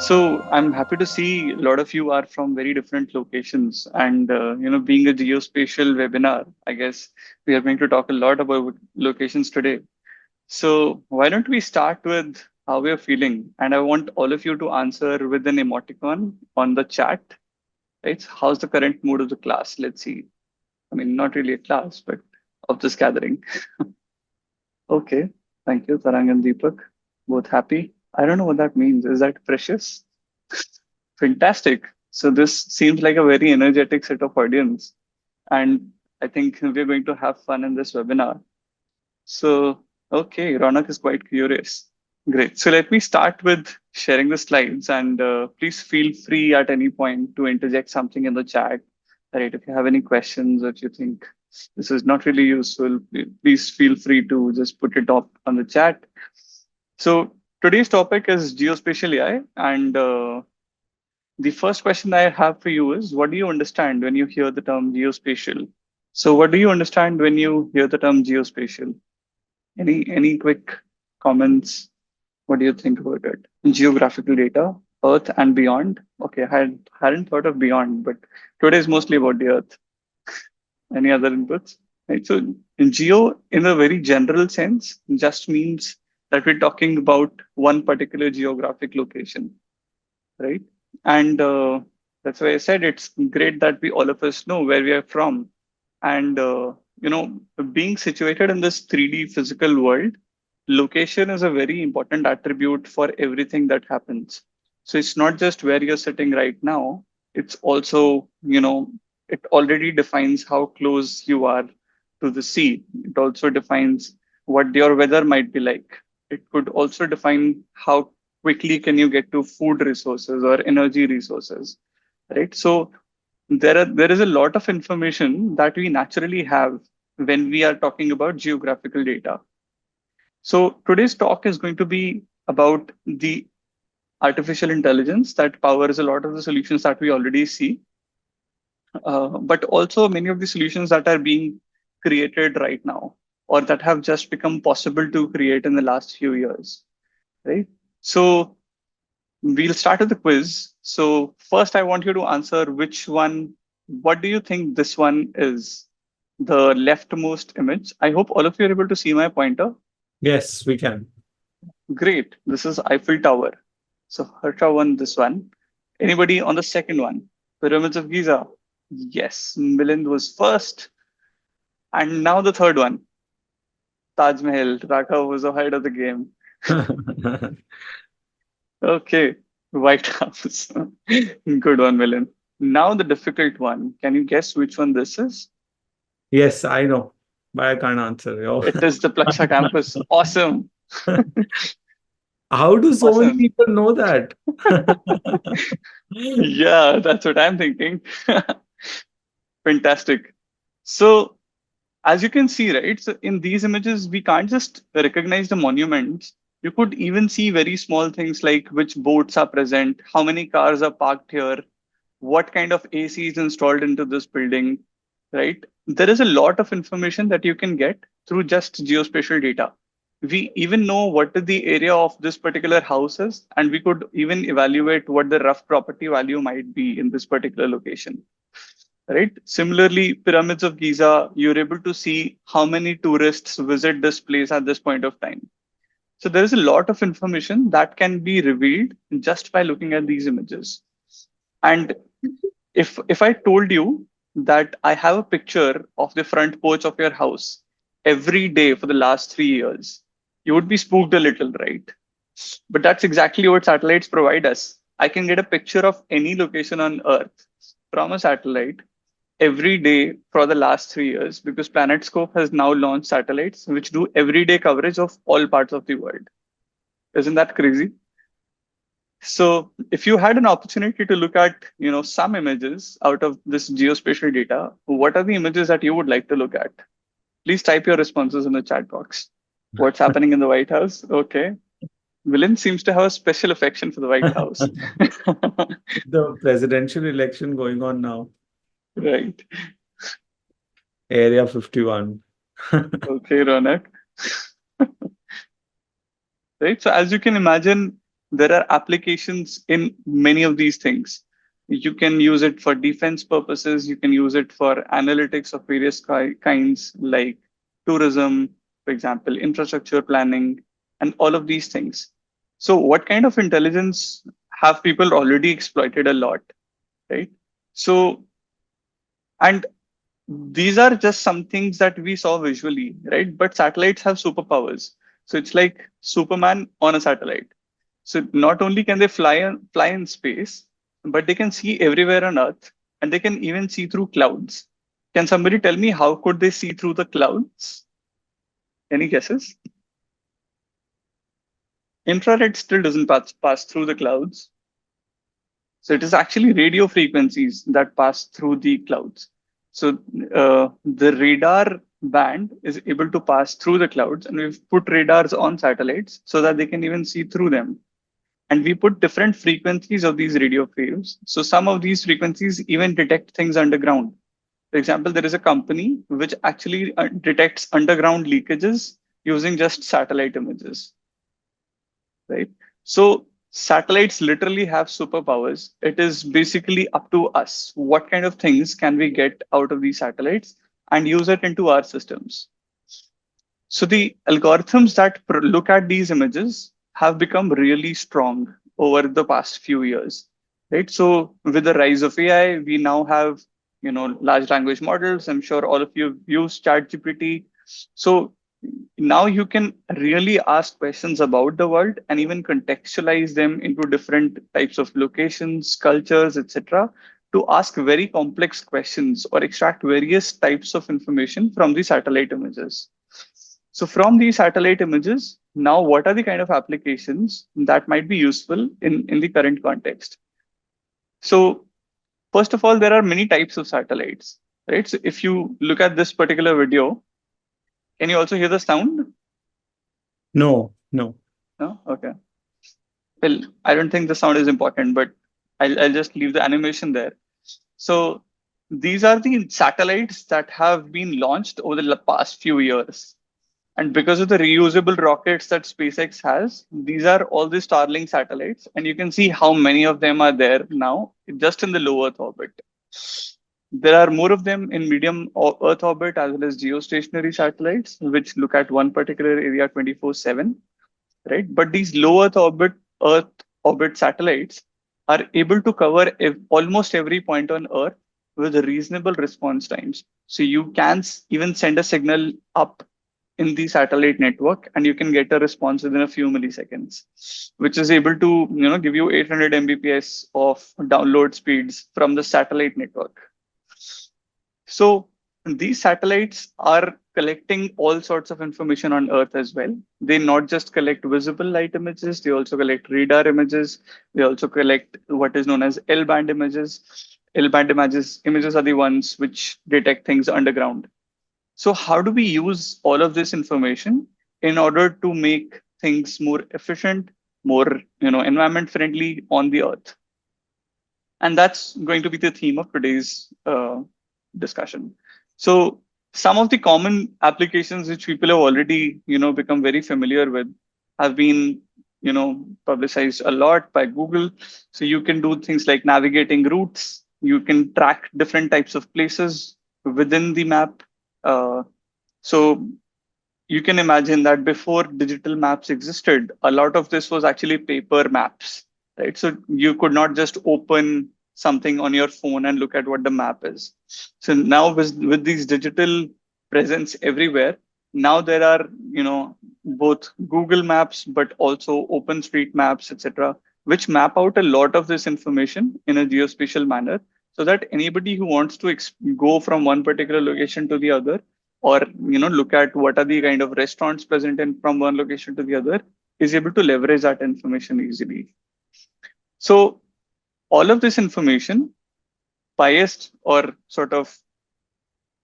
So I'm happy to see a lot of you are from very different locations, and being a geospatial webinar, I guess we are going to talk a lot about locations today. So why don't we start with how we're feeling? And I want all of you to answer with an emoticon on the chat. Right? How's the current mood of the class? Let's see. I mean, not really a class, but of this gathering. Okay. Thank you, Tarang and Deepak. Both happy. I don't know what that means. Is that precious? Fantastic. So this seems like a very energetic set of audience, and I think we're going to have fun in this webinar. So, okay, Ronak is quite curious. Great. So let me start with sharing the slides, and please feel free at any point to interject something in the chat. Right? If you have any questions or if you think this is not really useful, please feel free to just put it up on the chat. So today's topic is geospatial AI, and the first question I have for you is, what do you understand when you hear the term geospatial? So what do you understand when you hear the term geospatial? Any quick comments? What do you think about it? Geographical data, Earth and beyond. Okay, hadn't thought of beyond, but today is mostly about the Earth. Any other inputs? Right. So geo, in a very general sense, just means that we're talking about one particular geographic location, right? And that's why I said it's great that we all of us know where we are from. And being situated in this 3D physical world, location is a very important attribute for everything that happens. So it's not just where you're sitting right now, it's also, it already defines how close you are to the sea. It also defines what your weather might be like. It could also define how quickly can you get to food resources or energy resources, right? So there is a lot of information that we naturally have when we are talking about geographical data. So today's talk is going to be about the artificial intelligence that powers a lot of the solutions that we already see, but also many of the solutions that are being created right now or that have just become possible to create in the last few years, right? So we'll start with the quiz. So first, I want you to answer which one. What do you think this one is? The leftmost image. I hope all of you are able to see my pointer. Yes, we can. Great. This is Eiffel Tower. So Harsha won this one. Anybody on the second one? Pyramids of Giza. Yes, Milind was first. And now the third one. Taj Mahal. Raghav was ahead of the game. Okay. White House. Good one, Milind. Now the difficult one. Can you guess which one this is? Yes, I know, but I can't answer. Yo. It is the Plaksha campus. Awesome. How do so many Awesome. people know that? Yeah, that's what I'm thinking. Fantastic. So, as you can see, right, so in these images, we can't just recognize the monuments. You could even see very small things like which boats are present, how many cars are parked here, what kind of AC is installed into this building, right? There is a lot of information that you can get through just geospatial data. We even know what the area of this particular house is, and we could even evaluate what the rough property value might be in this particular location, right? Similarly, pyramids of Giza, you're able to see how many tourists visit this place at this point of time. So there is a lot of information that can be revealed just by looking at these images. And if I told you that I have a picture of the front porch of your house every day for the last 3 years, you would be spooked a little, right? But that's exactly what satellites provide us. I can get a picture of any location on Earth from a satellite every day for the last 3 years because PlanetScope has now launched satellites which do everyday coverage of all parts of the world. Isn't that crazy? So if you had an opportunity to look at, some images out of this geospatial data, what are the images that you would like to look at? Please type your responses in the chat box. What's happening in the White House? Okay. Villain seems to have a special affection for the White House. The presidential election going on now. Right. Area 51. Okay, Ronak. Right. So as you can imagine, there are applications in many of these things. You can use it for defense purposes. You can use it for analytics of various kinds, like tourism, for example, infrastructure planning, and all of these things. So, what kind of intelligence have people already exploited a lot, right? So, and these are just some things that we saw visually, right? But satellites have superpowers. So it's like Superman on a satellite. So not only can they fly in space, but they can see everywhere on Earth, and they can even see through clouds. Can somebody tell me how could they see through the clouds? Any guesses? Infrared still doesn't pass through the clouds. So it is actually radio frequencies that pass through the clouds. So the radar band is able to pass through the clouds, and we've put radars on satellites so that they can even see through them. And we put different frequencies of these radio waves. So some of these frequencies even detect things underground. For example, there is a company which actually detects underground leakages using just satellite images, right? So satellites literally have superpowers. It is basically up to us. What kind of things can we get out of these satellites and use it into our systems? So the algorithms that look at these images have become really strong over the past few years, right? So with the rise of AI, we now have large language models. I'm sure all of you have used ChatGPT. So now you can really ask questions about the world and even contextualize them into different types of locations, cultures, etc., to ask very complex questions or extract various types of information from the satellite images. So from these satellite images, now what are the kind of applications that might be useful in the current context? So first of all, there are many types of satellites, right? So if you look at this particular video, can you also hear the sound? No, no. No? Okay. Well, I don't think the sound is important, but I'll just leave the animation there. So these are the satellites that have been launched over the past few years. And because of the reusable rockets that SpaceX has, these are all the Starlink satellites. And you can see how many of them are there now, just in the low Earth orbit. There are more of them in medium Earth orbit as well as geostationary satellites, which look at one particular area 24/7, right? But these low Earth orbit satellites are able to cover almost every point on Earth with reasonable response times. So you can even send a signal up in the satellite network, and you can get a response within a few milliseconds, which is able to give you 800 Mbps of download speeds from the satellite network. So these satellites are collecting all sorts of information on Earth as well. They not just collect visible light images, they also collect radar images. They also collect what is known as L-band images. L-band images are the ones which detect things underground. So how do we use all of this information in order to make things more efficient, more environment friendly on the Earth? And that's going to be the theme of today's discussion. So some of the common applications which people have already become very familiar with have been publicized a lot by Google. So you can do things like navigating routes. You can track different types of places within the map. So you can imagine that before digital maps existed, a lot of this was actually paper maps, right? So you could not just open something on your phone and look at what the map is. So now with these digital presence everywhere, now there are, both Google Maps, but also OpenStreet Maps, etc., which map out a lot of this information in a geospatial manner so that anybody who wants to go from one particular location to the other, or look at what are the kind of restaurants present in from one location to the other, is able to leverage that information easily. So all of this information, biased or sort of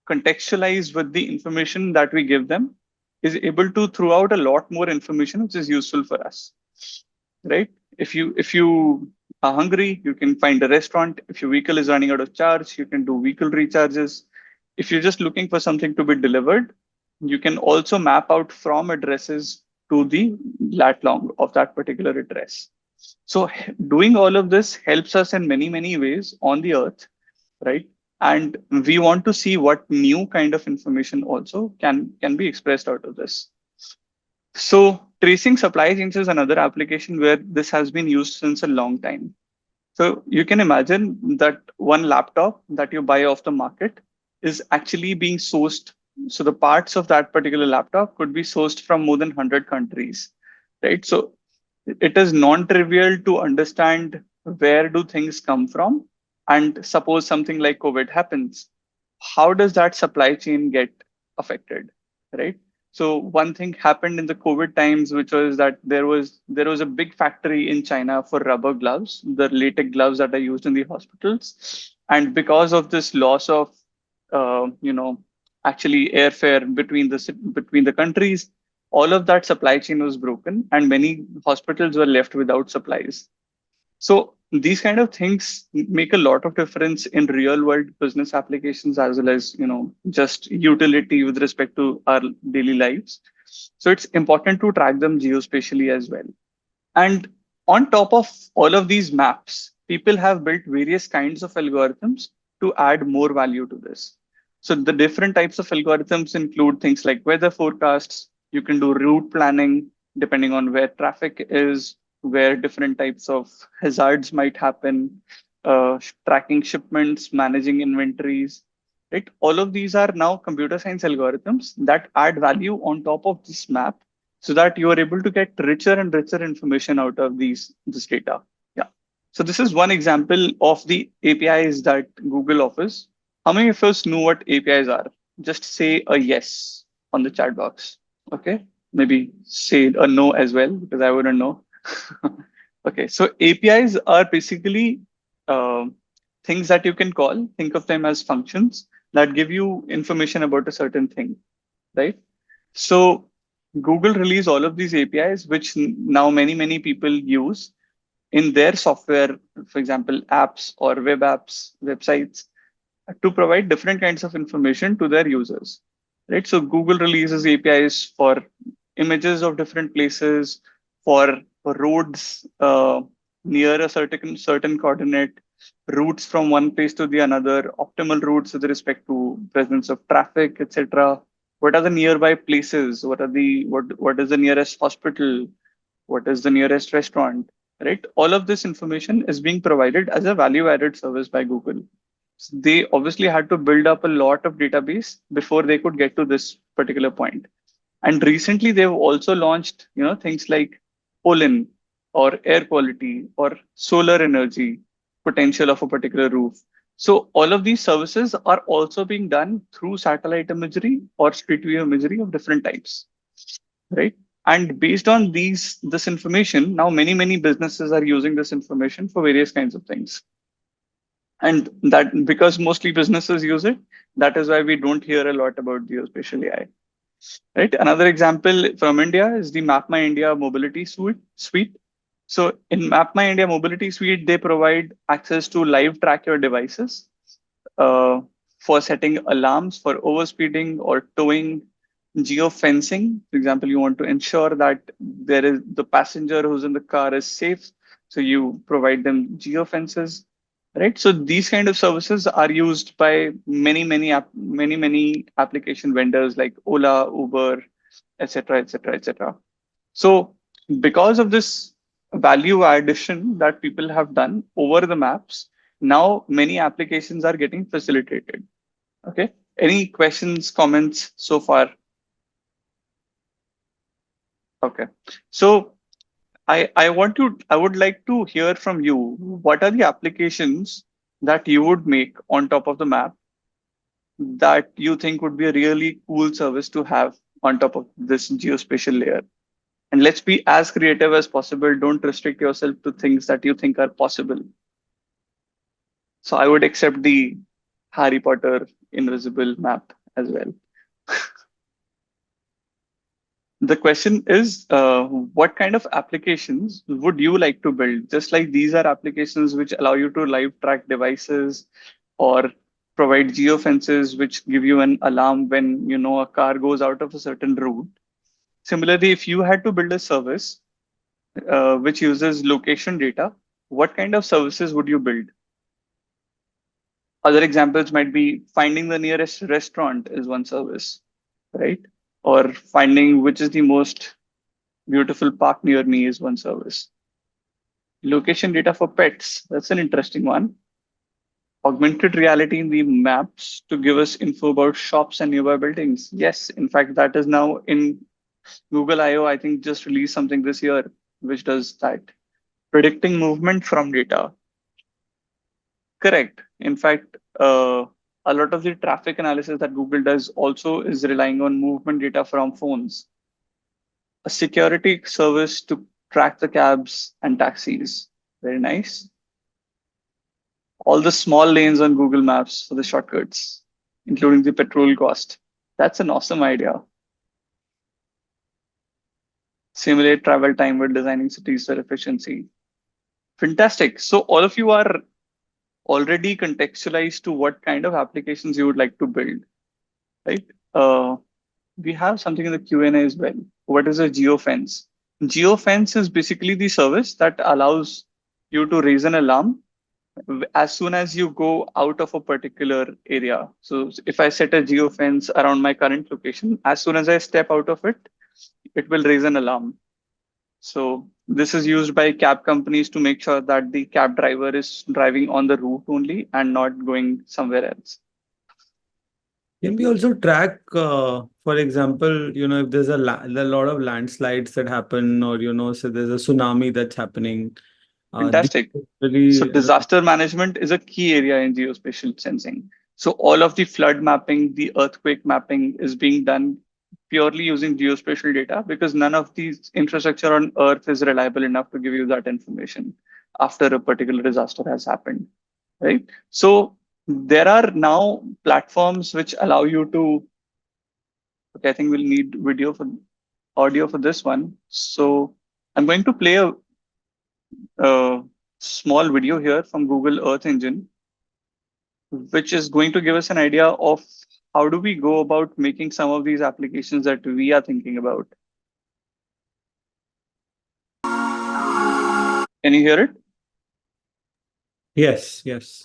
contextualized with the information that we give them, is able to throw out a lot more information which is useful for us, right? If you are hungry, you can find a restaurant. If your vehicle is running out of charge, you can do vehicle recharges. If you're just looking for something to be delivered, you can also map out from addresses to the lat long of that particular address. So doing all of this helps us in many, many ways on the earth, right? And we want to see what new kind of information also can be expressed out of this. So tracing supply chains is another application where this has been used since a long time. So you can imagine that one laptop that you buy off the market is actually being sourced. So the parts of that particular laptop could be sourced from more than 100 countries, right? So it is non-trivial to understand where do things come from. And suppose something like COVID happens, how does that supply chain get affected, right? So one thing happened in the COVID times, which was that there was a big factory in China for rubber gloves, the latex gloves that are used in the hospitals, and because of this loss of, uh, you know, actually airfare between the countries, all of that supply chain was broken, and many hospitals were left without supplies. So these kind of things make a lot of difference in real world business applications as well as just utility with respect to our daily lives. So it's important to track them geospatially as well. And on top of all of these maps, people have built various kinds of algorithms to add more value to this. So the different types of algorithms include things like weather forecasts. You can do route planning depending on where traffic is, where different types of hazards might happen, tracking shipments, managing inventories. Right? All of these are now computer science algorithms that add value on top of this map so that you are able to get richer and richer information out of this data. Yeah. So this is one example of the APIs that Google offers. How many of us know what APIs are? Just say a yes on the chat box. Okay. Maybe say a no as well because I wouldn't know. Okay. So APIs are basically uh, things that you can call. Think of them as functions that give you information about a certain thing, right? So Google released all of these APIs, which now many people use in their software, for example, apps or web apps, websites, to provide different kinds of information to their users. Right. So Google releases APIs for images of different places, for roads near a certain coordinate, routes from one place to the another, optimal routes with respect to presence of traffic, etc. What are the nearby places? What is the nearest hospital? What is the nearest restaurant? Right? All of this information is being provided as a value-added service by Google. So they obviously had to build up a lot of database before they could get to this particular point. And recently, they've also launched, things like pollen or air quality or solar energy potential of a particular roof. So all of these services are also being done through satellite imagery or street view imagery of different types, right? And based on this information, now many businesses are using this information for various kinds of things. And that because mostly businesses use it, that is why we don't hear a lot about geospatial AI. Right. Another example from India is the Map My India Mobility Suite. So in Map My India Mobility Suite, they provide access to live track your devices uh, for setting alarms for overspeeding or towing, geofencing. For example, you want to ensure that there is the passenger who's in the car is safe, so you provide them geofences, right? So these kind of services are used by many application vendors like Ola, Uber, etc., etc., etc. So because of this value addition that people have done over the maps, now many applications are getting facilitated. Okay. Any questions, comments so far? Okay. So I would like to hear from you. What are the applications that you would make on top of the map that you think would be a really cool service to have on top of this geospatial layer? And let's be as creative as possible. Don't restrict yourself to things that you think are possible. So I would accept the Harry Potter invisible map as well. The question is, what kind of applications would you like to build? Just like these are applications which allow you to live track devices or provide geofences, which give you an alarm when a car goes out of a certain route. Similarly, if you had to build a service, which uses location data, what kind of services would you build? Other examples might be finding the nearest restaurant is one service, right? Or finding which is the most beautiful park near me is one service. Location data for pets, that's an interesting one. Augmented reality in the maps to give us info about shops and nearby buildings. Yes, in fact, that is now in Google I/O. I think just released something this year which does that. Predicting movement from data. Correct. In fact, a lot of the traffic analysis that Google does also is relying on movement data from phones. A security service to track the cabs and taxis. Very nice. All the small lanes on Google Maps for the shortcuts, including the petrol cost. That's an awesome idea. Simulate travel time with designing cities for efficiency. Fantastic. So all of you are already contextualized to what kind of applications you would like to build, right? Uh, we have something in the Q&A as well. What is a geofence? Geofence is basically the service that allows you to raise an alarm as soon as you go out of a particular area. So if I set a geofence around my current location, as soon as I step out of it, it will raise an alarm. So this is used by cab companies to make sure that the cab driver is driving on the route only and not going somewhere else. Can we also track, for example, if there's a lot of landslides that happen, or so there's a tsunami that's happening. These Fantastic. are So very, disaster management is a key area in geospatial sensing. So all of the flood mapping, the earthquake mapping is being done purely using geospatial data because none of these infrastructure on Earth is reliable enough to give you that information after a particular disaster has happened, right? So there are now platforms which allow you to. Okay, I think we'll need video for audio for this one. So I'm going to play a small video here from Google Earth Engine, which is going to give us an idea of how do we go about making some of these applications that we are thinking about. Can you hear it? yes, yes.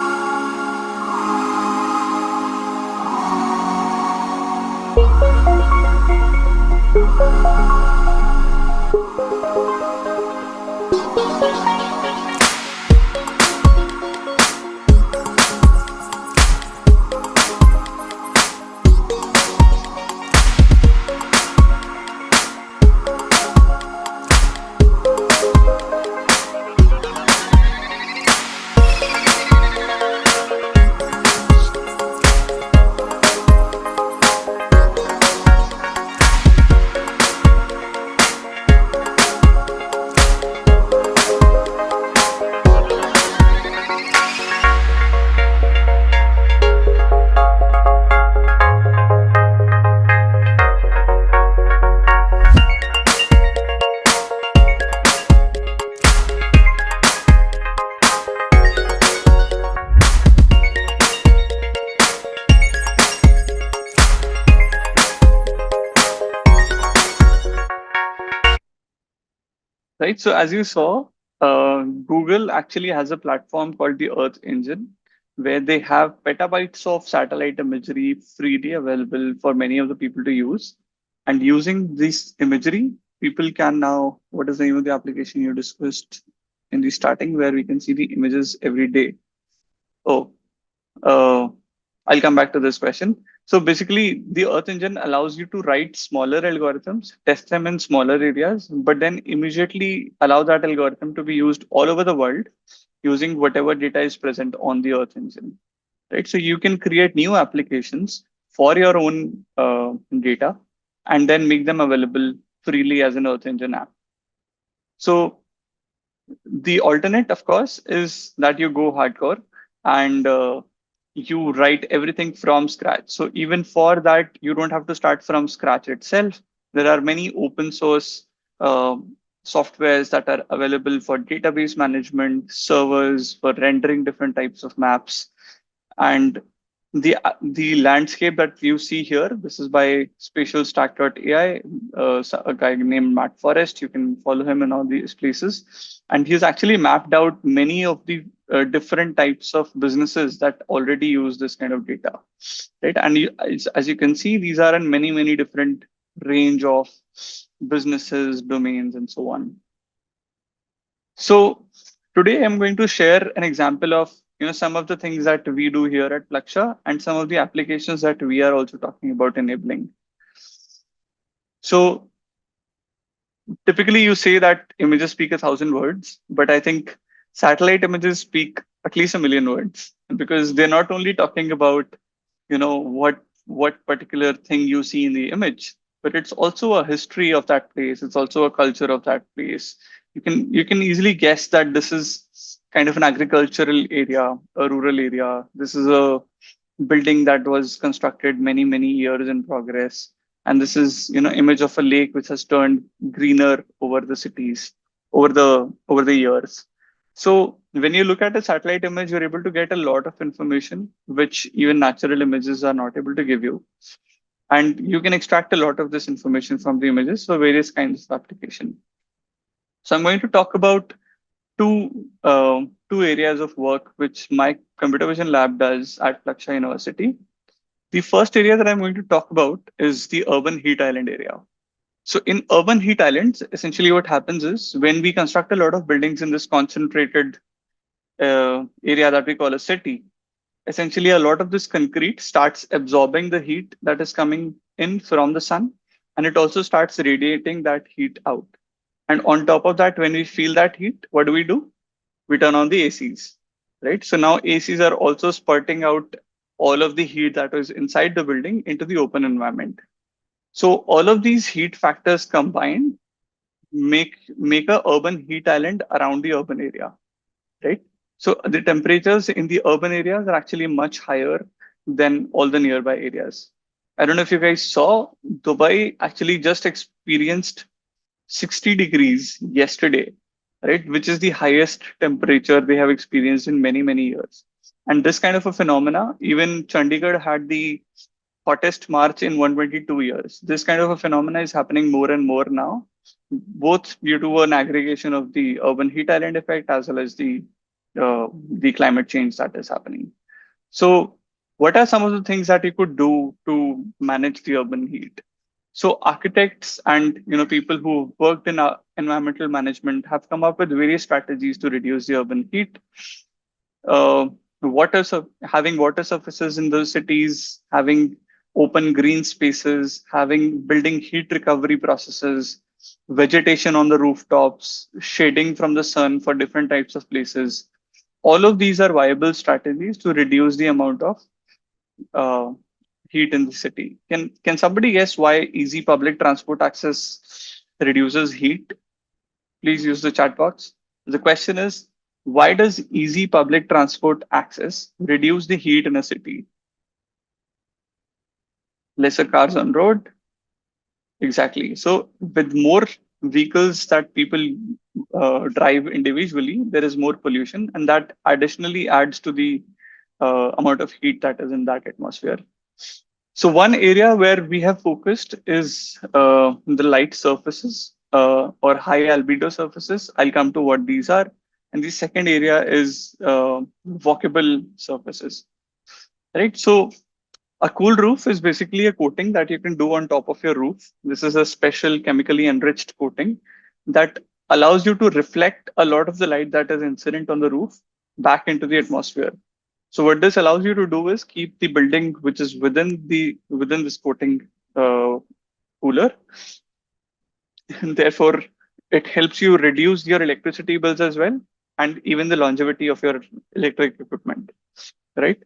Right. So as you saw, Google actually has a platform called the Earth Engine, where they have petabytes of satellite imagery freely available for many of the people to use. And using this imagery, people can now, what is the name of the application you discussed in the starting, where we can see the images every day? Oh, uh, I'll come back to this question. So basically, the Earth Engine allows you to write smaller algorithms, test them in smaller areas, but then immediately allow that algorithm to be used all over the world using whatever data is present on the Earth Engine. Right. So you can create new applications for your own data and then make them available freely as an Earth Engine app. So the alternate, of course, is that you go hardcore and you write everything from scratch. So even for that, you don't have to start from scratch itself. There are many open source uh, softwares that are available for database management, servers for rendering different types of maps, and The landscape that you see here, this is by spatial stack.ai, a guy named Matt Forrest. You can follow him in all these places, and he's actually mapped out many of the different types of businesses that already use this kind of data, right? And as you can see, these are in many different range of businesses, domains, and so on. So today I'm going to share an example of some of the things that we do here at Plaksha and some of the applications that we are also talking about enabling. So typically you say that images speak 1,000 words, but I think satellite images speak at least 1,000,000 words, because they're not only talking about what particular thing you see in the image, but it's also a history of that place. It's also a culture of that place. You can easily guess that this is kind of an agricultural area, a rural area. This is a building that was constructed many years in progress, and this is image of a lake which has turned greener over the cities, over the years. So when you look at a satellite image, you're able to get a lot of information which even natural images are not able to give you, and you can extract a lot of this information from the images for various kinds of application. So I'm going to talk about two areas of work which my computer vision lab does at Plaksha University. The first area that I'm going to talk about is the urban heat island area. So in urban heat islands, essentially what happens is when we construct a lot of buildings in this concentrated area that we call a city, essentially a lot of this concrete starts absorbing the heat that is coming in from the sun, and it also starts radiating that heat out. And on top of that, when we feel that heat, what do? We turn on the ACs, right? So now ACs are also spurting out all of the heat that is inside the building into the open environment. So all of these heat factors combined make a urban heat island around the urban area, right? So the temperatures in the urban areas are actually much higher than all the nearby areas. I don't know if you guys saw, Dubai actually just experienced 60 degrees yesterday, right? Which is the highest temperature they have experienced in many years. And this kind of a phenomena, even Chandigarh had the hottest March in 122 years. This kind of a phenomena is happening more and more now, both due to an aggregation of the urban heat island effect as well as the climate change that is happening. So, what are some of the things that you could do to manage the urban heat? So, architects and people who worked in environmental management have come up with various strategies to reduce the urban heat. uh, Having water surfaces in those cities, having open green spaces, having building heat recovery processes, vegetation on the rooftops, shading from the sun for different types of places. All of these are viable strategies to reduce the amount of uh, heat in the city. Can somebody guess why easy public transport access reduces heat? Please use the chat box. The question is, why does easy public transport access reduce the heat in a city? Lesser cars on road? Exactly. So with more vehicles that people drive individually, there is more pollution, and that additionally adds to the amount of heat that is in that atmosphere. So one area where we have focused is the light surfaces or high albedo surfaces. I'll come to what these are. And the second area is walkable surfaces, right? So a cool roof is basically a coating that you can do on top of your roof. This is a special chemically enriched coating that allows you to reflect a lot of the light that is incident on the roof back into the atmosphere. So what this allows you to do is keep the building which is within this coating cooler, and therefore it helps you reduce your electricity bills as well, and even the longevity of your electric equipment, right?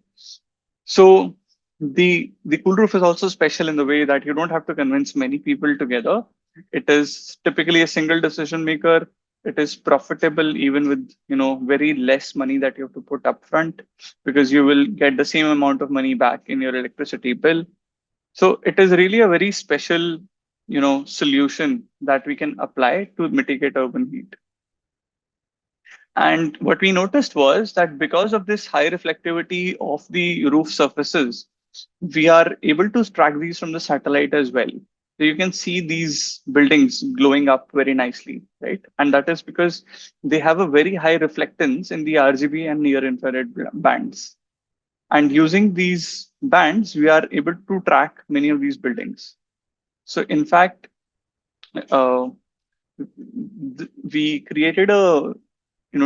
So the cool roof is also special in the way that you don't have to convince many people together. It is typically a single decision maker. It is profitable even with very less money that you have to put up front, because you will get the same amount of money back in your electricity bill. So it is really a very special solution that we can apply to mitigate urban heat. And what we noticed was that because of this high reflectivity of the roof surfaces, we are able to track these from the satellite as well. So you can see these buildings glowing up very nicely, right? And that is because they have a very high reflectance in the RGB and near infrared bands. And using these bands, we are able to track many of these buildings. So in fact, uh, we created a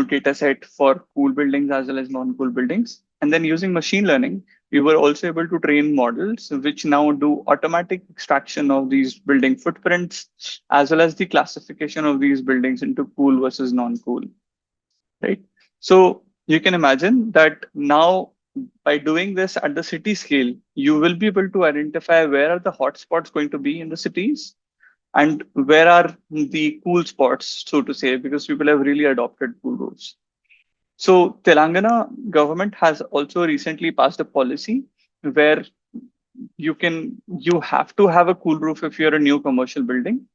data set for cool buildings as well as non-cool buildings, and then using machine learning we were also able to train models which now do automatic extraction of these building footprints as well as the classification of these buildings into cool versus non-cool, right? So you can imagine that now by doing this at the city scale you will be able to identify where are the hotspots going to be in the cities and where are the cool spots, so to say, because people have really adopted cool roofs. So Telangana government has also recently passed a policy where you have to have a cool roof if you're a new commercial building.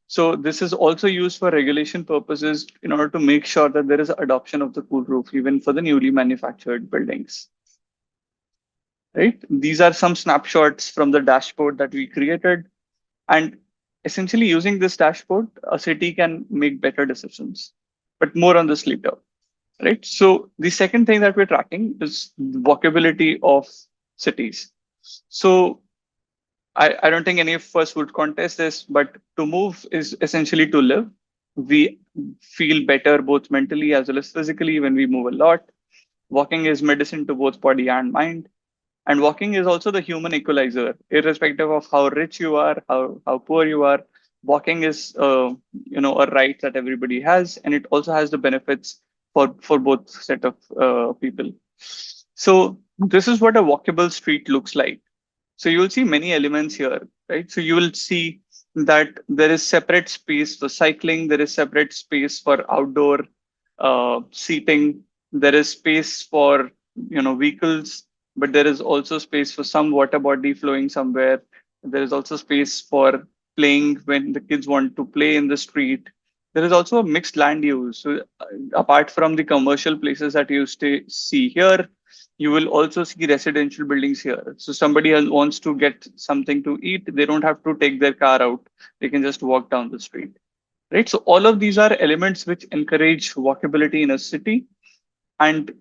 So this is also used for regulation purposes in order to make sure that there is adoption of the cool roof even for the newly manufactured buildings. Right? These are some snapshots from the dashboard that we created. And essentially, using this dashboard, a city can make better decisions. But more on this later, right? So the second thing that we're tracking is walkability of cities. So I don't think any of us would contest this, but to move is essentially to live. We feel better both mentally as well as physically when we move a lot. Walking is medicine to both body and mind. And walking is also the human equalizer, irrespective of how rich you are, how poor you are. Walking is a right that everybody has, and it also has the benefits for both set of people. So this is what a walkable street looks like. So you will see many elements here, right? So you will see that there is separate space for cycling, there is separate space for outdoor seating, there is space for vehicles, but there is also space for some water body flowing somewhere. There is also space for playing when the kids want to play in the street. There is also a mixed land use. So apart from the commercial places that you see here, you will also see residential buildings here. So somebody else wants to get something to eat, they don't have to take their car out. They can just walk down the street, right? So all of these are elements which encourage walkability in a city, and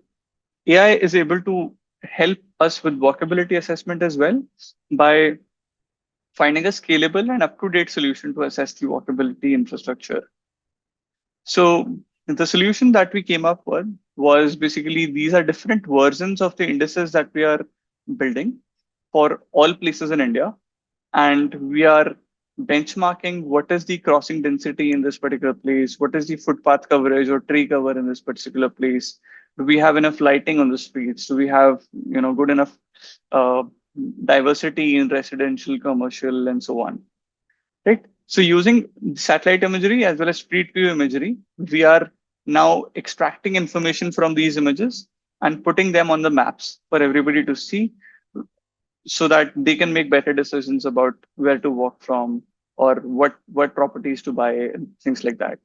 AI is able to help us with walkability assessment as well by finding a scalable and up-to-date solution to assess the walkability infrastructure. So the solution that we came up with was basically these are different versions of the indices that we are building for all places in India. And we are benchmarking what is the crossing density in this particular place, what is the footpath coverage or tree cover in this particular place. Do we have enough lighting on the streets? Do we have good enough uh, diversity in residential, commercial, and so on? Right. So using satellite imagery as well as street view imagery, we are now extracting information from these images and putting them on the maps for everybody to see so that they can make better decisions about where to walk from or what properties to buy and things like that.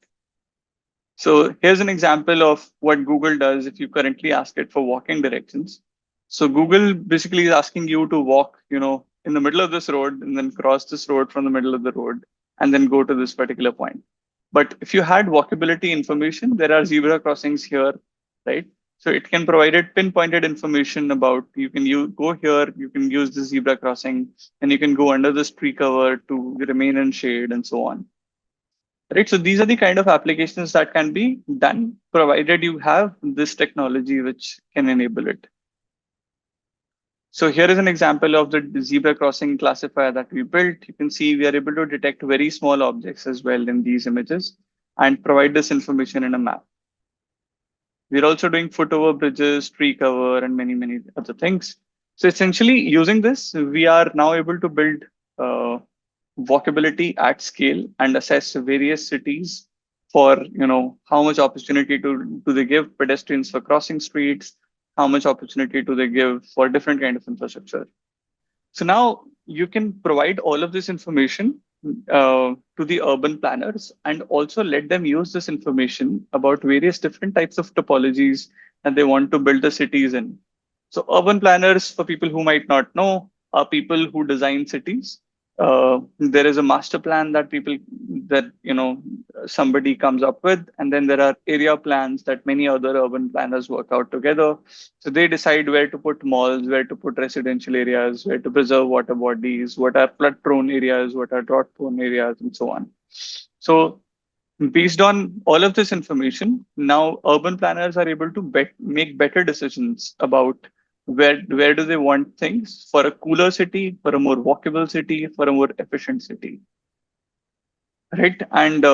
So here's an example of what Google does if you currently ask it for walking directions. So Google basically is asking you to walk, in the middle of this road and then cross this road from the middle of the road and then go to this particular point. But if you had walkability information, there are zebra crossings here, right? So it can provide it pinpointed information about go here, you can use the zebra crossing, and you can go under this tree cover to remain in shade and so on. Right. So these are the kind of applications that can be done provided you have this technology which can enable it. So here is an example of the zebra crossing classifier that we built. You can see we are able to detect very small objects as well in these images and provide this information in a map. We're also doing foot over bridges, tree cover, and many, many other things. So essentially using this, we are now able to build uh, walkability at scale and assess various cities for how much opportunity do they give pedestrians for crossing streets, how much opportunity do they give for different kind of infrastructure. So now you can provide all of this information to the urban planners and also let them use this information about various different types of topologies that they want to build the cities in. So, urban planners, for people who might not know, are people who design cities. There is a master plan that somebody comes up with, and then there are area plans that many other urban planners work out together. So they decide where to put malls, where to put residential areas, where to preserve water bodies, what are flood prone areas, what are drought prone areas, and so on. So based on all of this information, now urban planners are able to make better decisions about where do they want things for a cooler city, for a more walkable city, for a more efficient city, right? And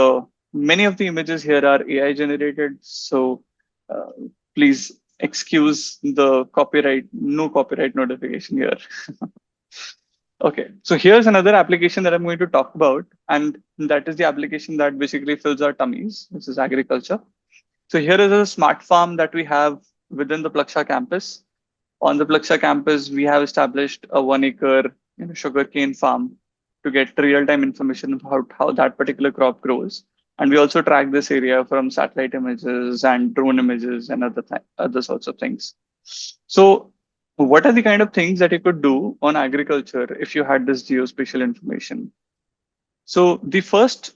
many of the images here are AI generated, so uh, please excuse the no copyright notification here. Okay, so here's another application that I'm going to talk about, and that is the application that basically fills our tummies. This is agriculture. So here is a smart farm that we have within the Plaksha campus. On the Plaksha campus, we have established a 1 acre sugarcane farm to get real-time information about how that particular crop grows. And we also track this area from satellite images and drone images and other sorts of things. So what are the kind of things that you could do on agriculture if you had this geospatial information? So the first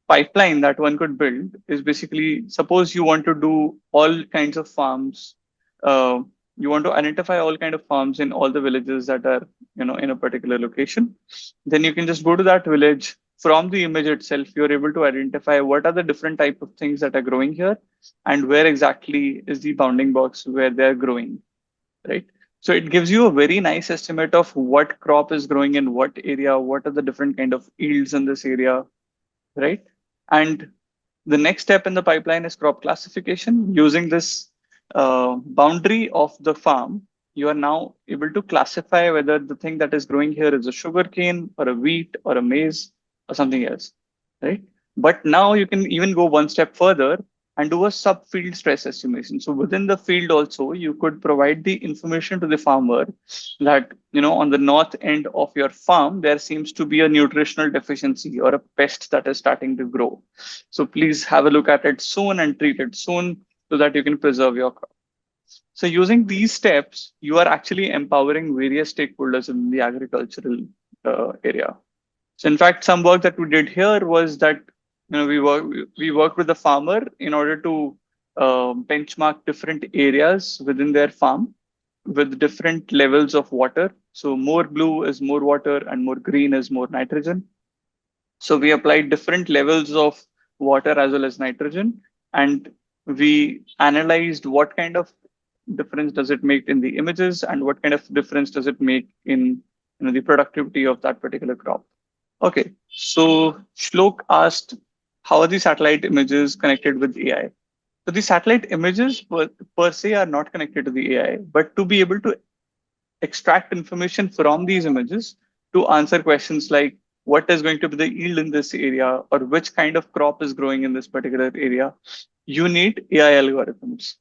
pipeline that one could build is basically, suppose you want to do all kinds of farms. Uh, you want to identify all kind of farms in all the villages that are in a particular location. Then you can just go to that village. From the image itself, you're able to identify what are the different type of things that are growing here, and where exactly is the bounding box where they're growing, right? So it gives you a very nice estimate of what crop is growing in what area, what are the different kind of yields in this area, right? And the next step in the pipeline is crop classification. Using this boundary of the farm, you are now able to classify whether the thing that is growing here is a sugarcane or a wheat or a maize or something else, right? But now you can even go one step further and do a subfield stress estimation. So within the field also, you could provide the information to the farmer that, on the north end of your farm, there seems to be a nutritional deficiency or a pest that is starting to grow. So please have a look at it soon and treat it soon so that you can preserve your crop. So using these steps, you are actually empowering various stakeholders in the agricultural area. So in fact, some work that we did here was that we worked with the farmer in order to benchmark different areas within their farm with different levels of water. So more blue is more water, and more green is more nitrogen. So we applied different levels of water as well as nitrogen, and we analyzed what kind of difference does it make in the images and what kind of difference does it make in the productivity of that particular crop. Okay, so Shlok asked, how are the satellite images connected with AI? So the satellite images per se are not connected to the AI, but to be able to extract information from these images to answer questions like what is going to be the yield in this area or which kind of crop is growing in this particular area, you need AI algorithms,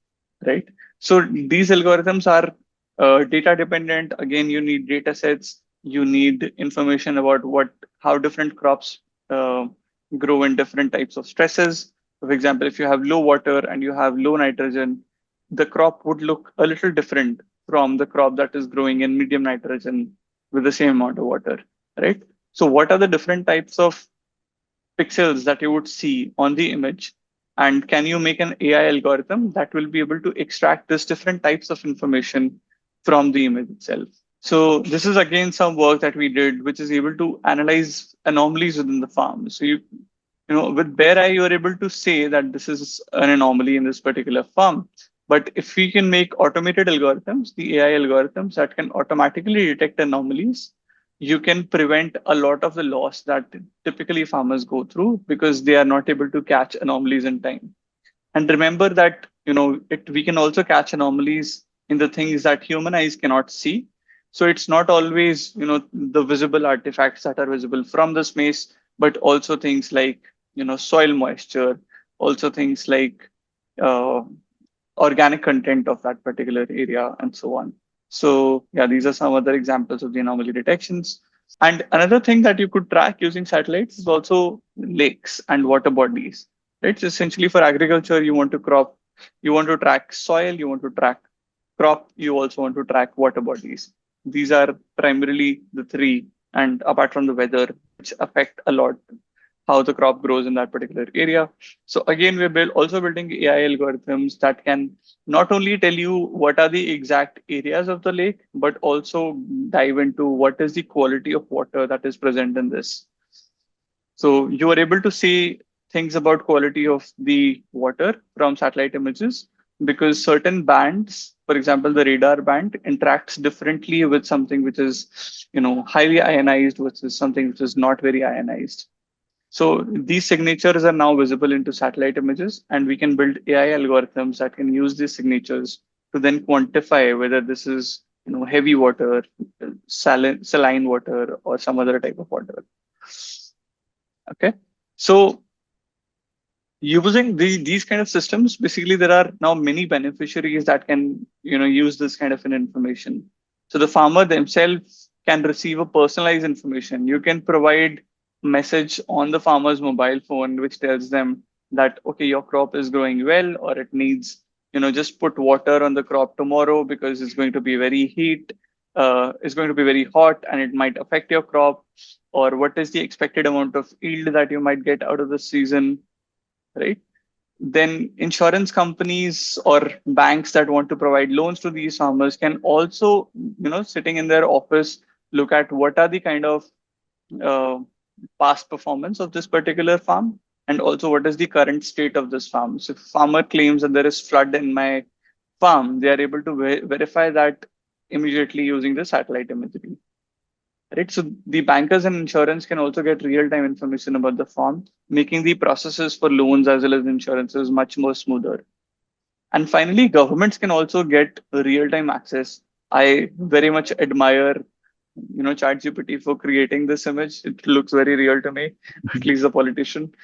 right? So these algorithms are data dependent. Again, you need data sets, you need information about how different crops uh, grow in different types of stresses. For example, if you have low water and you have low nitrogen, the crop would look a little different from the crop that is growing in medium nitrogen with the same amount of water, right? So what are the different types of pixels that you would see on the image? And can you make an AI algorithm that will be able to extract this different types of information from the image itself? So this is again some work that we did, which is able to analyze anomalies within the farm. So with bare eye, you are able to say that this is an anomaly in this particular farm. But if we can make automated algorithms, the AI algorithms that can automatically detect anomalies, you can prevent a lot of the loss that typically farmers go through because they are not able to catch anomalies in time. And remember that we can also catch anomalies in the things that human eyes cannot see. So it's not always the visible artifacts that are visible from the space, but also things like soil moisture, also things like uh, organic content of that particular area, and so on. So yeah, these are some other examples of the anomaly detections. And another thing that you could track using satellites is also lakes and water bodies. Right? So essentially for agriculture, you want to track soil, you want to track crop, you also want to track water bodies. These are primarily the three, and apart from the weather, which affect a lot how the crop grows in that particular area. So again, also building AI algorithms that can not only tell you what are the exact areas of the lake, but also dive into what is the quality of water that is present in this. So you are able to see things about quality of the water from satellite images because certain bands, for example, the radar band interacts differently with something which is, highly ionized versus something which is not very ionized. So these signatures are now visible into satellite images, and we can build AI algorithms that can use these signatures to then quantify whether this is, heavy water, saline water, or some other type of water. Okay. So using these kind of systems, basically there are now many beneficiaries that can use this kind of an information. So the farmer themselves can receive a personalized information. You can provide message on the farmer's mobile phone which tells them that okay, your crop is growing well, or it needs, just put water on the crop tomorrow because it's going to be very it's going to be very hot and it might affect your crop, or what is the expected amount of yield that you might get out of the season, right? Then insurance companies or banks that want to provide loans to these farmers can also, sitting in their office, look at what are the kind of uh, past performance of this particular farm, and also what is the current state of this farm. So if farmer claims that there is flood in my farm, they are able to verify that immediately using the satellite imagery. Right. So the bankers and insurance can also get real-time information about the farm, making the processes for loans as well as insurances much more smoother. And finally, governments can also get real-time access. I very much admire, ChatGPT for creating this image. It looks very real to me, at least a politician.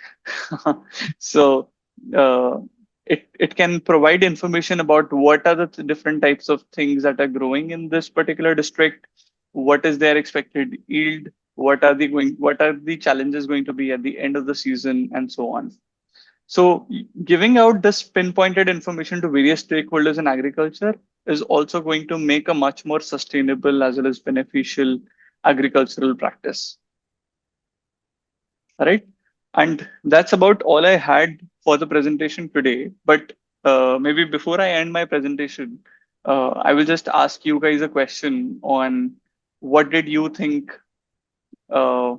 So uh, it can provide information about what are the different types of things that are growing in this particular district, what is their expected yield, what are the challenges going to be at the end of the season, and so on. So giving out this pinpointed information to various stakeholders in agriculture is also going to make a much more sustainable as well as beneficial agricultural practice. All right. And that's about all I had for the presentation today. But maybe before I end my presentation, I will just ask you guys a question on what did you think uh,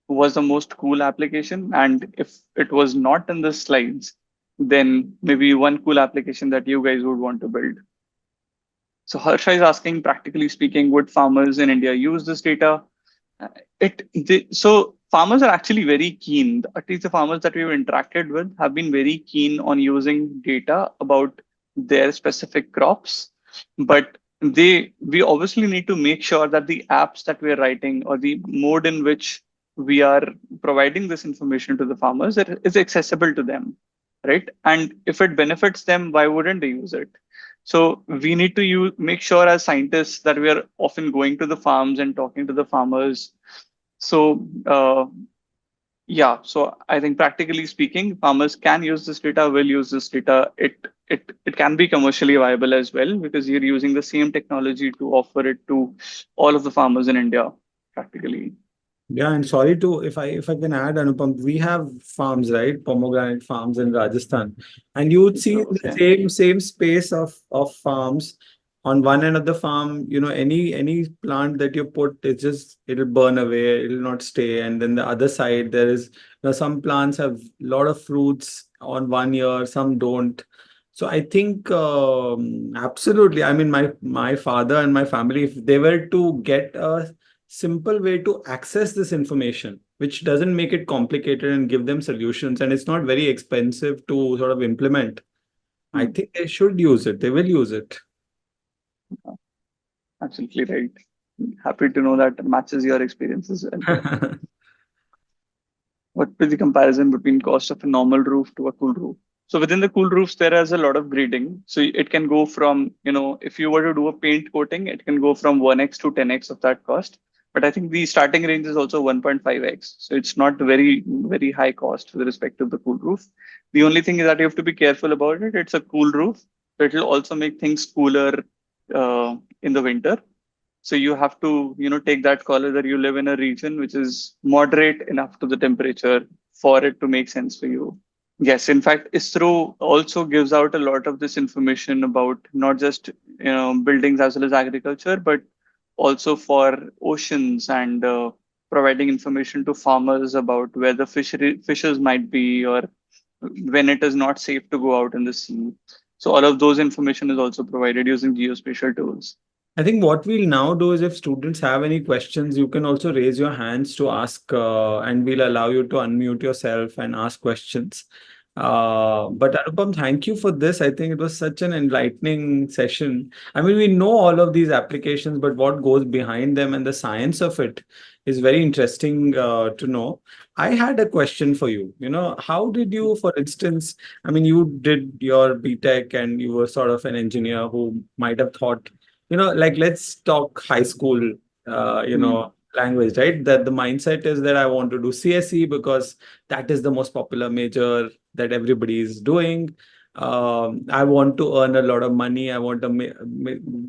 was the most cool application? And if it was not in the slides, then maybe one cool application that you guys would want to build. So Harsha is asking, practically speaking, would farmers in India use this data? So farmers are actually very keen. At least the farmers that we've interacted with have been very keen on using data about their specific crops. But we obviously need to make sure that the apps that we're writing or the mode in which we are providing this information to the farmers is accessible to them, right? And if it benefits them, why wouldn't they use it? So we need to make sure as scientists that we are often going to the farms and talking to the farmers. So yeah, so I think practically speaking, farmers can use this data, will use this data. It can be commercially viable as well because you're using the same technology to offer it to all of the farmers in India, practically. Yeah, and sorry to if I can add, Anupam, we have farms, right? Pomegranate farms in Rajasthan, and you would see the Okay. same space of farms. On one end of the farm, any plant that you put, it'll burn away, it'll not stay. And then the other side, there is some plants have a lot of fruits on one year, some don't. So I think absolutely. I mean, my father and my family, if they were to get a simple way to access this information, which doesn't make it complicated and give them solutions, and it's not very expensive to sort of implement. I Hmm. think they should use it. They will use it. Absolutely right. Happy to know that matches your experiences as well. What is the comparison between cost of a normal roof to a cool roof? So within the cool roofs, there is a lot of grading. So it can go from, if you were to do a paint coating, it can go from 1x to 10x of that cost. But I think the starting range is also 1.5x. So it's not very high cost with respect to the cool roof. The only thing is that you have to be careful about it. It's a cool roof, but it'll also make things cooler in the winter. So you have to, take that call whether you live in a region which is moderate enough to the temperature for it to make sense for you. Yes, in fact, ISRO also gives out a lot of this information about not just buildings as well as agriculture, but also for oceans and providing information to farmers about where the fishes might be or when it is not safe to go out in the sea. So all of those information is also provided using geospatial tools. I think what we'll now do is if students have any questions, you can also raise your hands to ask, and we'll allow you to unmute yourself and ask questions. But Anupam, thank you for this. I think it was such an enlightening session. I mean, we know all of these applications, but what goes behind them and the science of it is very interesting to know. I had a question for you. How did you, for instance, I mean, you did your BTech and you were sort of an engineer who might have thought, like let's talk high school, Hmm. language, right? That the mindset is that I want to do CSE because that is the most popular major that everybody is doing. I want to earn a lot of money. I want to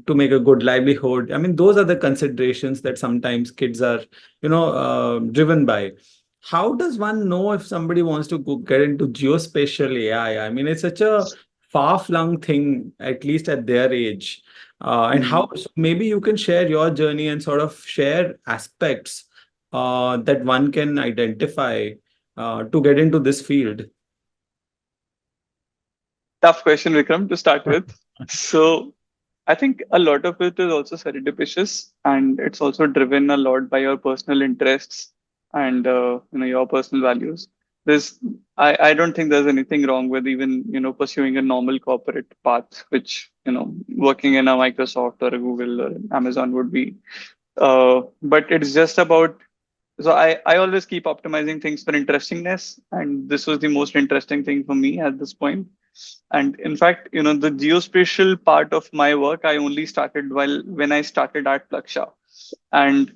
to make a good livelihood. I mean, those are the considerations that sometimes kids are, driven by. How does one know if somebody wants to get into geospatial AI? I mean, it's such a far-flung thing, at least at their age. And how Hmm. so maybe you can share your journey and sort of share aspects that one can identify to get into this field. Tough question, Vikram, to start with. So I think a lot of it is also serendipitous, and it's also driven a lot by your personal interests and your personal values. There's, I don't think there's anything wrong with even pursuing a normal corporate path, which working in a Microsoft or a Google or an Amazon would be. But it's just about. So I always keep optimizing things for interestingness, and this was the most interesting thing for me at this point. And in fact, the geospatial part of my work, I only started when I started at Plaksha. And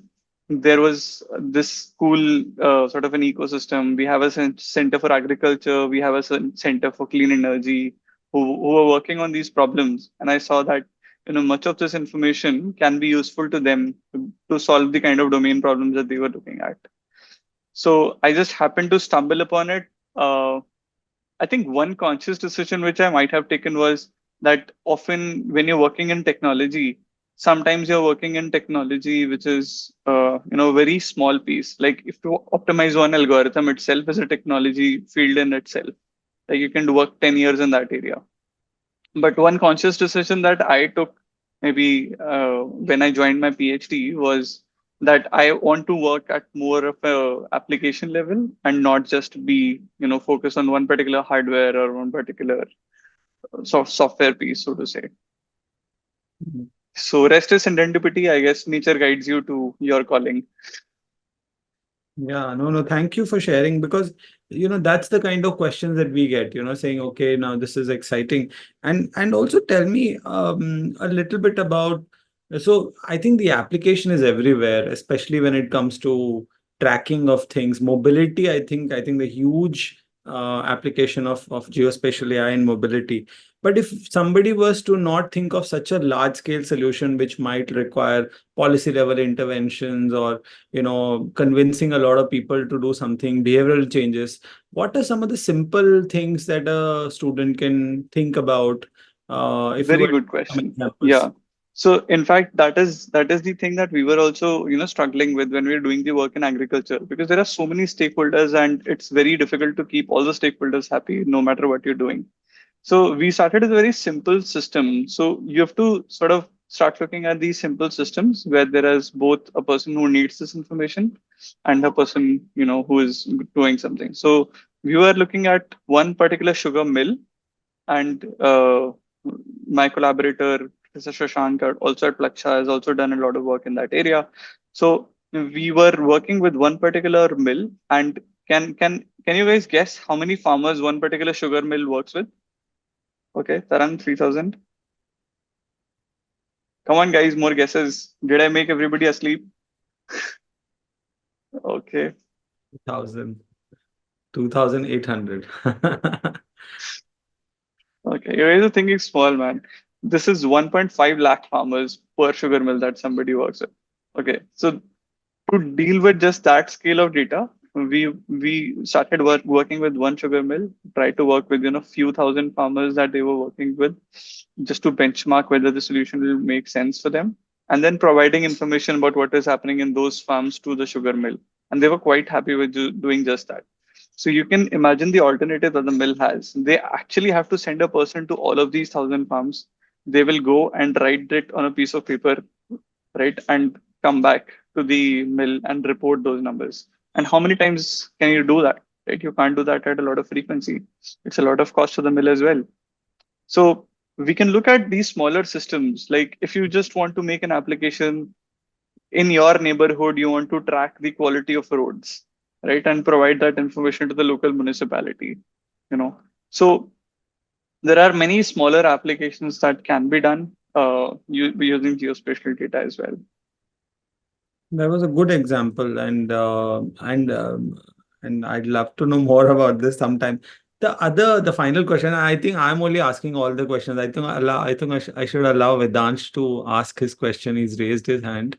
there was this cool sort of an ecosystem. We have a center for agriculture, we have a center for clean energy who are working on these problems. And I saw that much of this information can be useful to them to solve the kind of domain problems that they were looking at. So I just happened to stumble upon it. I think one conscious decision which I might have taken was that often when you're working in technology, sometimes you're working in technology which is a very small piece. Like if you optimize one algorithm itself is a technology field in itself. Like you can work 10 years in that area. But one conscious decision that I took maybe when I joined my PhD was that I want to work at more of a application level and not just be, focused on one particular hardware or one particular software piece, so to say. So rest is serendipity. I guess nature guides you to your calling. Yeah, no, no, thank you for sharing because that's the kind of questions that we get, saying, okay, now this is exciting. And also tell me a little bit about, so I think the application is everywhere, especially when it comes to tracking of things. Mobility, I think the huge application of geospatial AI in mobility. But if somebody was to not think of such a large scale solution, which might require policy level interventions or convincing a lot of people to do something, behavioral changes. What are some of the simple things that a student can think about? If you Very were to good give some question. examples. Yeah. So in fact, that is the thing that we were also struggling with when we were doing the work in agriculture because there are so many stakeholders and it's very difficult to keep all the stakeholders happy no matter what you're doing. So we started with a very simple system. So you have to sort of start looking at these simple systems where there is both a person who needs this information and a person who is doing something. So we were looking at one particular sugar mill and my collaborator, Professor Shashank, also at Plaksha, has also done a lot of work in that area. So we were working with one particular mill, and can you guys guess how many farmers one particular sugar mill works with? Okay, Tarang, 3,000. Come on, guys, more guesses. Did I make everybody asleep? Okay. 2000, 2800. Okay. You're really thinking small, man. This is 1.5 lakh farmers per sugar mill that somebody works with. Okay. So to deal with just that scale of data, we started working with one sugar mill, tried to work with few thousand farmers that they were working with, just to benchmark whether the solution will make sense for them, and then providing information about what is happening in those farms to the sugar mill, and they were quite happy with doing just that. So you can imagine the alternative that the mill has. They actually have to send a person to all of these thousand farms. They will go and write it on a piece of paper, right, and come back to the mill and report those numbers. And how many times can you do that? Right, you can't do that at a lot of frequency. It's a lot of cost to the mill as well. So we can look at these smaller systems. Like if you just want to make an application in your neighborhood, you want to track the quality of roads, right, and provide that information to the local municipality. You know, so there are many smaller applications that can be done using geospatial data as well. That was a good example, and I'd love to know more about this sometime. The final question, I think I'm only asking all the questions. I think I should allow Vedansh to ask his question. He's raised his hand.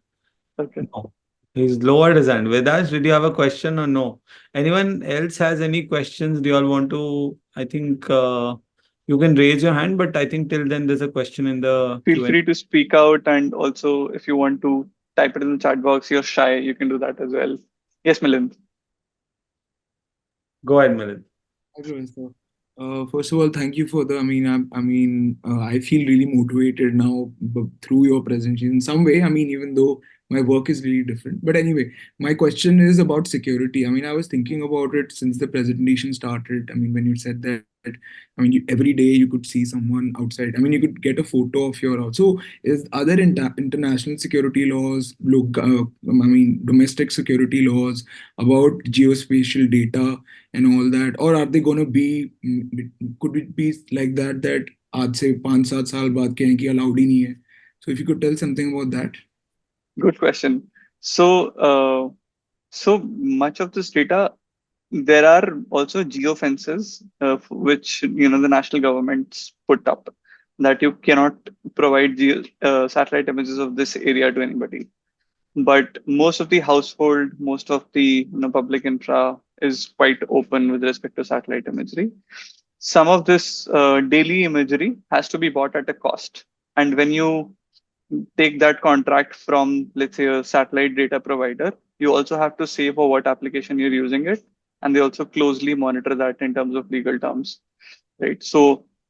Okay. No, he's lowered his hand. Vedansh, did you have a question or no? Anyone else has any questions? Do you all want to? I think you can raise your hand, but I think till then there's a question in the Feel Q&A. free to speak out, and also if you want to type it in the chat box, you're shy, you can do that as well. Yes, Milind. Go ahead, Milind. Everyone, so, first of all, thank you for the. I feel really motivated now through your presentation. In some way, even though my work is really different, but anyway, my question is about security. I was thinking about it since the presentation started. When you said that, every day you could see someone outside. You could get a photo of your house. So, is other international security laws, domestic security laws about geospatial data and all that, or are they going to be could it be like that आज से 5-7 साल बाद कहें कि allowed ही नहीं है? So if you could tell something about that. Good question. So much of this data, there are also geofences, which the national governments put up, that you cannot provide satellite images of this area to anybody. But most of the household, most of the public infra is quite open with respect to satellite imagery. Some of this daily imagery has to be bought at a cost, and when you take that contract from, let's say, a satellite data provider, you also have to say for what application you're using it, and they also closely monitor that in terms of legal terms, right?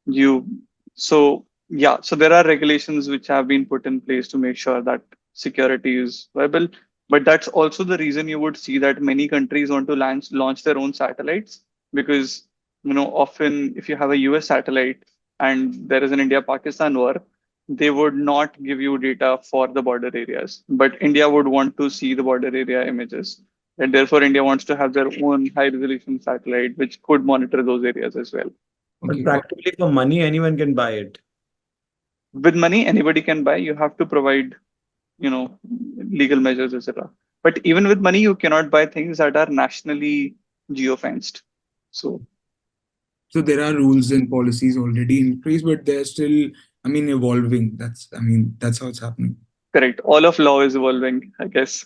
You, so there are regulations which have been put in place to make sure that security is viable. But that's also the reason you would see that many countries want to launch their own satellites, because often if you have a US satellite and there is an India-Pakistan war, they would not give you data for the border areas, but India would want to see the border area images. And therefore, India wants to have their own high resolution satellite, which could monitor those areas as well. But Okay, got. practically for money, anyone can buy it. With money, anybody can buy. You have to provide, you know, legal measures, etc. But even with money, you cannot buy things that are nationally geofenced. So, So there are rules and policies already in place, but they're still, evolving. That's how it's happening. correct. All of law is evolving, I guess.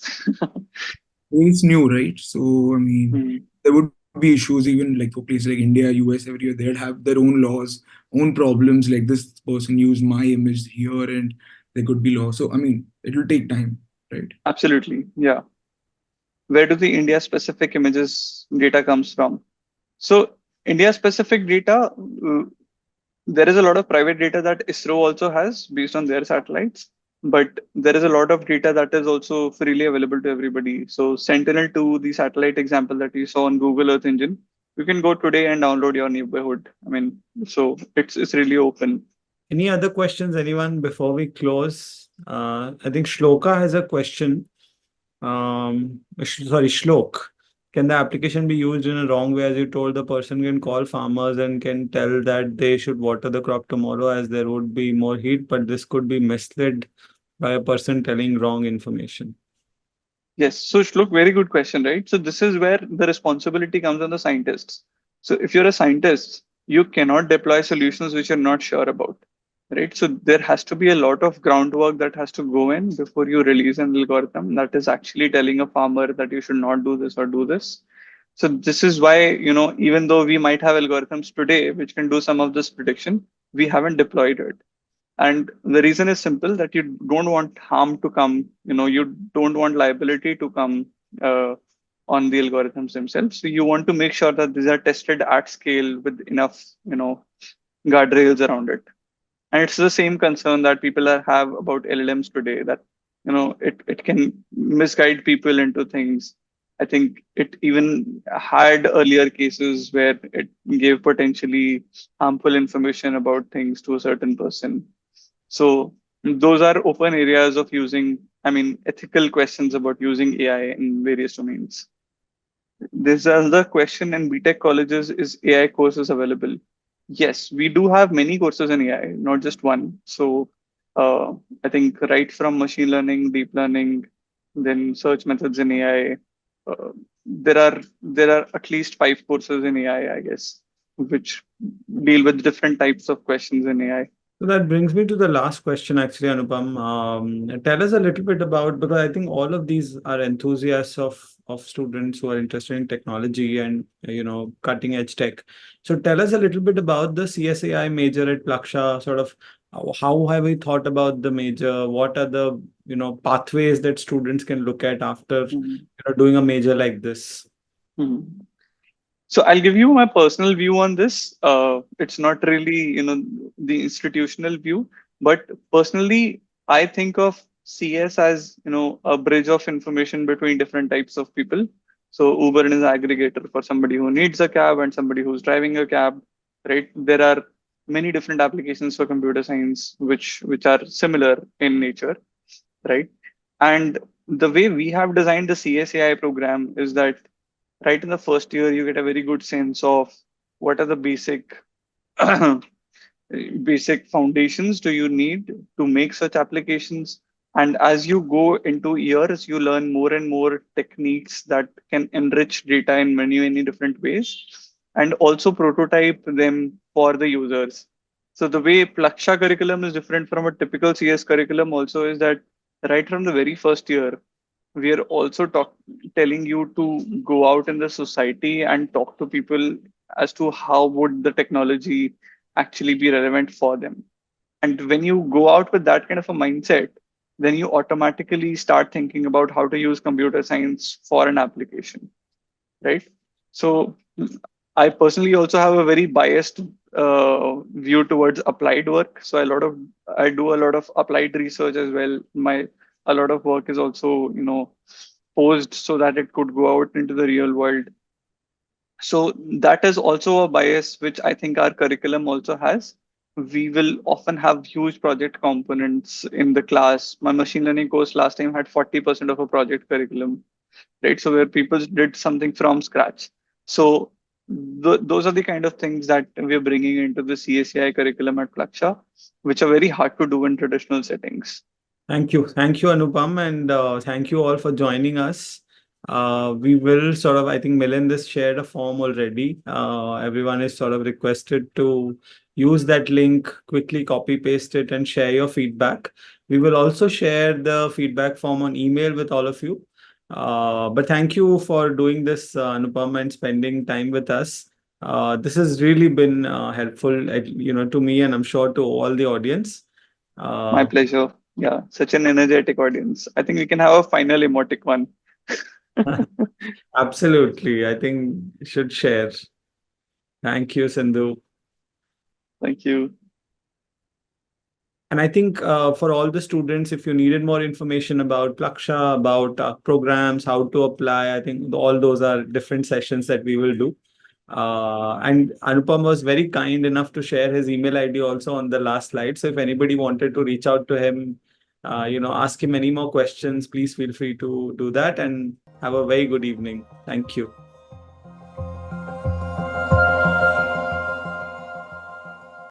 It's new, right? So Hmm. there would be issues even like for places like India, US, everywhere. They'd have their own laws, own problems. Like this person used my image here, and there could be law. So it will take time, right? Absolutely. Yeah. Where do the India specific images data comes from? So, India specific data, there is a lot of private data that ISRO also has based on their satellites, but there is a lot of data that is also freely available to everybody. So, Sentinel-2, the satellite example that you saw on Google Earth Engine, you can go today and download your neighborhood. I mean, so it's really open. Any other questions, anyone, before we close? I think Shloka has a question. Sorry, Shlok. Can the application be used in a wrong way? As you told, the person can call farmers and can tell that they should water the crop tomorrow as there would be more heat, but this could be misled by a person telling wrong information. Yes. So look, very good question, right? So this is where the responsibility comes on the scientists. So if you're a scientist, you cannot deploy solutions which you're not sure about, right? So there has to be a lot of groundwork that has to go in before you release an algorithm that is actually telling a farmer that you should not do this or do this. So this is why, even though we might have algorithms today which can do some of this prediction, we haven't deployed it. And the reason is simple, that you don't want harm to come, you don't want liability to come uh, on the algorithms themselves. So you want to make sure that these are tested at scale with enough, guardrails around it. And it's the same concern that people have about LLMs today, that it can misguide people into things. I think it even had earlier cases where it gave potentially harmful information about things to a certain person. So those are open areas of using, ethical questions about using AI in various domains. There's another question in BTech colleges, is AI courses available? Yes, we do have many courses in AI, not just one. So uh, I think right from machine learning, deep learning, then search methods in AI, there are at least 5 courses in AI, I guess, which deal with different types of questions in AI. So that brings me to the last question, actually, Anupam. Tell us a little bit about, because I think all of these are enthusiasts of students who are interested in technology and cutting edge tech. So tell us a little bit about the CSAI major at Plaksha. Sort of how have we thought about the major? What are the pathways that students can look at after Mhm. doing a major like this? Mhm. So I'll give you my personal view on this. It's not really, the institutional view, but personally, I think of CS as, a bridge of information between different types of people. So Uber is an aggregator for somebody who needs a cab and somebody who's driving a cab, right? There are many different applications for computer science which are similar in nature, right? And the way we have designed the CSAI program is that right in the first year, you get a very good sense of what are the basic foundations do you need to make such applications. And as you go into years, you learn more and more techniques that can enrich data in many different ways, and also prototype them for the users. So the way Plaksha curriculum is different from a typical CS curriculum also is that right from the very first year, we are also telling you to go out in the society and talk to people as to how would the technology actually be relevant for them. And when you go out with that kind of a mindset, then you automatically start thinking about how to use computer science for an application, right? So I personally also have a very biased view towards applied work. So I do a lot of applied research as well. My A lot of work is also posed so that it could go out into the real world. So that is also a bias which I think our curriculum also has. We will often have huge project components in the class. My machine learning course last time had 40% of a project curriculum, right? So where people did something from scratch. So those are the kind of things that we're bringing into the CSAI curriculum at Plaksha, which are very hard to do in traditional settings. Thank you, Anupam, and thank you all for joining us. We will sort of, I think Milind has shared a form already. Everyone is sort of requested to use that link, quickly copy paste it, and share your feedback. We will also share the feedback form on email with all of you. But thank you for doing this, Anupam, and spending time with us. This has really been helpful, to me, and I'm sure to all the audience. My Uh, pleasure. Yeah, such an energetic audience. I think we can have a final emotic one. Absolutely. I think you should share. Thank you, Sindhu. Thank you. And I think for all the students, if you needed more information about Plaksha, about programs, how to apply, I think all those are different sessions that we will do. And Anupam was very kind enough to share his email ID also on the last slide. So if anybody wanted to reach out to him, ask him any more questions, please feel free to do that and have a very good evening. Thank you.